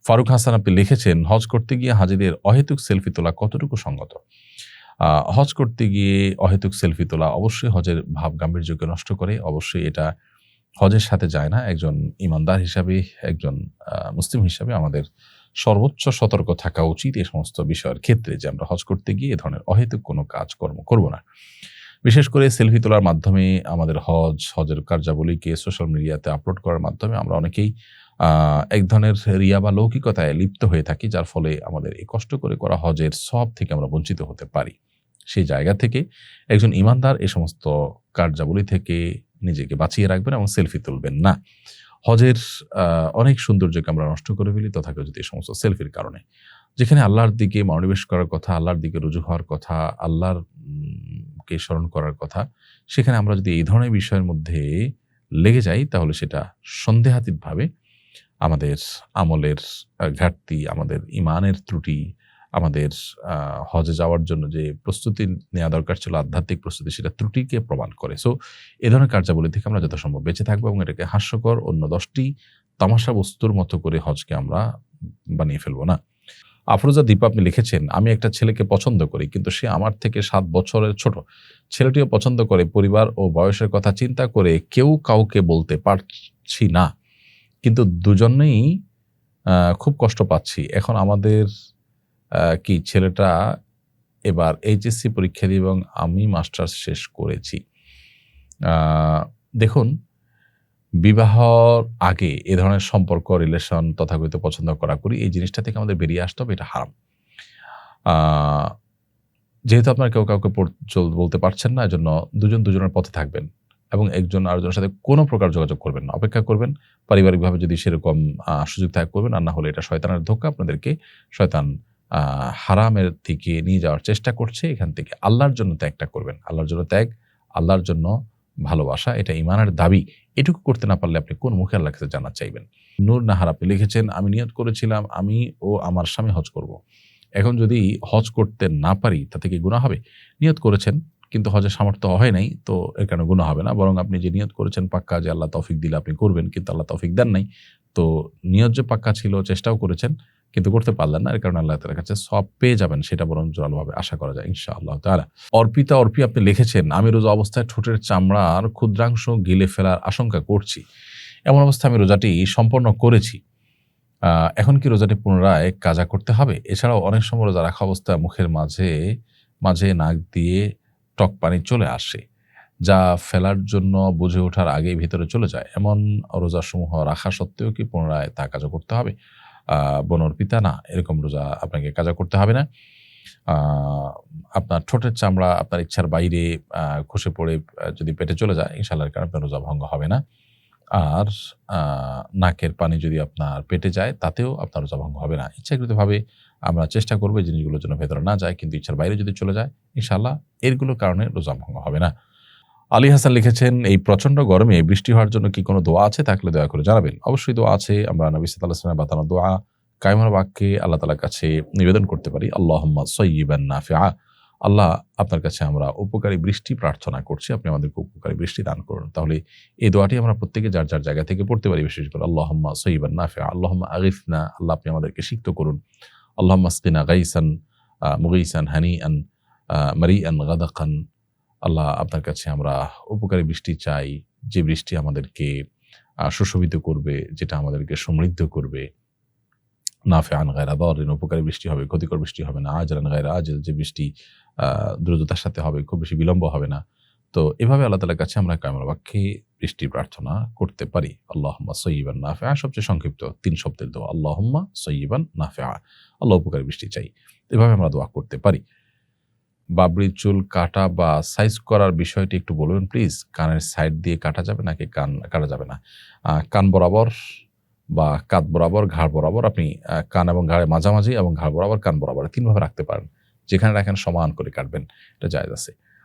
ফারুক হাসান আপনি লিখেছেন, হজ করতে গিয়ে হাজিদের অহেতুক সেলফি তোলা কতটুকু সঙ্গত? হজ করতে গিয়ে অহেতুক সেলফি তোলা অবশ্যই হজের ভাব গাম্ভীর্যকে নষ্ট করে। অবশ্যই এটা হজের সাথে যায় না। একজন ঈমানদার হিসাবে, একজন মুসলিম হিসাবে আমাদের সর্বোচ্চ সতর্ক থাকা উচিত এই সমস্ত বিষয়ের ক্ষেত্রে, যে আমরা হজ করতে গিয়ে এ ধরনের অহেতুক কোনো কাজকর্ম করব না। বিশেষ করে সেলফি তোলার মাধ্যমে আমাদের হজের কার্যাবলীকে সোশ্যাল মিডিয়াতে আপলোড করার মাধ্যমে আমরা অনেকেই এক ধরনের রিয়া বা লৌকিকতায় লিপ্ত হয়ে থাকি, যার ফলে আমাদের এই কষ্ট করে করা হজের সওয়াব থেকে আমরা বঞ্চিত হতে পারি। সেই জায়গা থেকে একজন ঈমানদার এই সমস্ত কার্যাবলী থেকে নিজেকে বাঁচিয়ে রাখবেন এবং সেলফি তুলবেন না। হজের অনেক সৌন্দর্যকে আমরা নষ্ট করে ফেলি তথাকথিত এই সমস্ত সেলফির কারণে। যেখানে আল্লাহর দিকে মনোনিবেশ করার কথা, আল্লাহর দিকে রুজু হওয়ার কথা, আল্লাহর কে স্মরণ করার কথা, সেখানে আমরা যদি এই ধরনের বিষয়ের মধ্যে লেগে যাই, তাহলে সেটা সন্দেহাতীতভাবে আমাদের আমলের ঘাটতি, আমাদের ঈমানের ত্রুটি, আমাদের হজে যাওয়ার জন্য যে প্রস্তুতি নেওয়া দরকার ছিল, আধ্যাত্মিক প্রস্তুতি, সেটা ত্রুটিকে প্রমাণ করে। সো এ ধরনের কার্যাবলী থেকে আমরা যথাসম্ভব বেঁচে থাকবো এবং এটাকে হাস্যকর অন্য 10টি তামাশা বস্তুর মতো করে হজকে আমরা বানিয়ে ফেলবো না। আফরোজা দীপা আপনি লিখেছেন, আমি একটা ছেলেকে পছন্দ করি, কিন্তু সে আমার থেকে 7 বছরের ছোট। ছেলেটিও পছন্দ করে। পরিবার ও বয়সের কথা চিন্তা করে কেউ কাউকে বলতে পারছি না, কিন্তু দুজনেই খুব কষ্ট পাচ্ছি। এখন আমাদের কি ছেলেটা এবার এইচএসসি পরীক্ষা দিয়ে এবং আমি মাস্টার্স শেষ করেছি। দেখুন, বিবাহর আগে এ ধরনের সম্পর্ক, রিলেশন, তথাকথিত পছন্দ করা করি, এই জিনিসটা থেকে আমাদের বেরিয়ে আসতে হবে। এটা হারাম। যেহেতু আপনার কেউ কাউকে বলতে পারছেন না, এজন্য দুজনের পথে থাকবেন এবং একজন আরেকজনের সাথে কোনো প্রকার যোগাযোগ করবেন না, অপেক্ষা করবেন। পারিবারিকভাবে যদি সেরকম সুযোগ থাকে করবেন, আর না হলে এটা শয়তানের ধোঁকা। আপনাদেরকে শয়তান হারামের দিকে নিয়ে যাওয়ার চেষ্টা করছে। এখান থেকে আল্লাহর জন্য ত্যাগটা করবেন। আল্লাহর জন্য ত্যাগ, আল্লাহর জন্য ভালোবাসা, এটা ঈমানের দাবি। এটুকু করতে না পারলে আপনি কোন মুখে আল্লাহর কাছে জান্নাত চাইবেন? নূর নাহার আপনি লিখেছেন, আমি নিয়ত করেছিলাম আমি ও আমার স্বামী হজ করব। এখন যদি হজ করতে না পারি তাতে কি গুনাহ হবে? নিয়ত করেছেন কিন্তু হজের সামর্থ্য হয় নাই, তো এর কারণে গুনাহ হবে না। বরং আপনি যে নিয়ত করেছেন পাক্কা, যে আল্লাহ তৌফিক দিলে আপনি করবেন, কিন্তু আল্লাহ তৌফিক দেন নাই, তো নিয়ত যে পাক্কা ছিল, চেষ্টাও করেছেন কিন্তু করতে পারলেন না, এর কারণে আল্লাহ তাআলার কাছে সওয়াব পেয়ে যাবেন, সেটা বরং জোরালোভাবে আশা করা যায় ইনশাআল্লাহ তাআলা। অর্পি আপনি লিখেছেন, আমি রোজা অবস্থায় ঠোঁটের চামড়ার ক্ষুদ্রাংশ গিলে ফেলার আশঙ্কা করছি। এমন অবস্থায় আমি রোজাটি সম্পন্ন করেছি। এখন কি রোজাটি পুনরায় কাজা করতে হবে? এছাড়াও অনেক সময় রোজা রাখা অবস্থায় মুখের মাঝে নাক দিয়ে টক পানি চলে আসে, যা ফেলার জন্য বুঝে ওঠার আগেই ভিতরে চলে যায়। এমন রোজাসমূহ রাখা সত্ত্বেও কি পুনরায় তা কাজা করতে হবে? বনর্পিতা, না, এরকম রোজা আপনাকে কাজা করতে হবে না। আপনার ঠোঁটের চামড়া আপনার ইচ্ছার বাইরে খসে পড়ে যদি পেটে চলে যায়, ইনশাআল্লাহর কারণে আপনার রোজা ভঙ্গ হবে না। আর নাকের পানি যদি আপনার পেটে যায়, তাতেও আপনার রোজা ভঙ্গ হবে না। ইচ্ছাকৃতভাবে আমরা চেষ্টা করব এই জিনিসগুলো যেন ভেতরে না যায়, কিন্তু ইচ্ছার বাইরে যদি চলে যায়, ইনশাআল্লাহ এগুলোর কারণে রোজা ভঙ্গ হবে না। আলী হাসান লিখেছেন, এই প্রচন্ড গরমে বৃষ্টি হওয়ার জন্য কি কোনো দোয়া আছে? থাকলে দয়া করে জানাবেন। অবশ্যই দোয়া আছে। আমরা নবী সাল্লাল্লাহু আলাইহি ওয়াসাল্লামের বাতানো দোয়া কায়মুল বাক্যে আল্লাহ তাআলার কাছে নিবেদন করতে পারি। আল্লাহুম্মা সাইয়্যিবান নাফিআ। আল্লাহ, আপনার কাছে আমরা উপকারী বৃষ্টি প্রার্থনা করছি, আপনি আমাদেরকে উপকারী বৃষ্টি দান করুন। তাহলে এই দোয়াটি আমরা প্রত্যেকে যার যার জায়গা থেকে পড়তে পারি। বিশেষ করে আল্লাহুম্মা সাইয়্যিবান নাফিআ, আল্লাহুম্মা আগিথনা, আল্লাহ আপনি আমাদেরকে সিক্ত করুন। আল্লাহুম্মা আসকিনা গাইসান মুগীসান হানিআন মারিআন গাদাকান। আল্লাহ, আপনার কাছে আমরা উপকারী বৃষ্টি চাই, যে বৃষ্টি আমাদেরকে সুশোভিত করবে, যেটা আমাদেরকে সমৃদ্ধ করবে। নাফিআন গায়রা দারিন, উপকারী বৃষ্টি হবে, ক্ষতিকর বৃষ্টি হবে না। আজরান গায়রা আজিল, যে বৃষ্টি দ্রুততার সাথে হবে, খুব বেশি বিলম্ব হবে না। তো এভাবে আল্লাহ তাআলার কাছে আমরা কায়মুল বাক্যে বৃষ্টি প্রার্থনা করতে পারি। আল্লাহুম্মা সাইয়্যিবান নাফিআ, সবচেয়ে সংক্ষিপ্ত 3 শব্দের দোয়া। আল্লাহুম্মা সাইয়্যিবান নাফিআ, আল্লাহ উপকারী বৃষ্টি চাই। এভাবে আমরা দোয়া করতে পারি। বাবরির চুল কাটা বা সাইজ করার বিষয়টি একটু বলবেন প্লিজ। কানের সাইড দিয়ে কাটা যাবে নাকি কান কাটা যাবে না? কান বরাবর বা কাঁধ বরাবর, ঘাড় বরাবর, আপনি কান এবং ঘাড়ের মাঝামাঝি এবং ঘাড় বরাবর, কান বরাবর 3 ভাবে রাখতে পারেন। যেখানে রাখেন সমান করে কাটবেন, এটা জায়েজ আছে।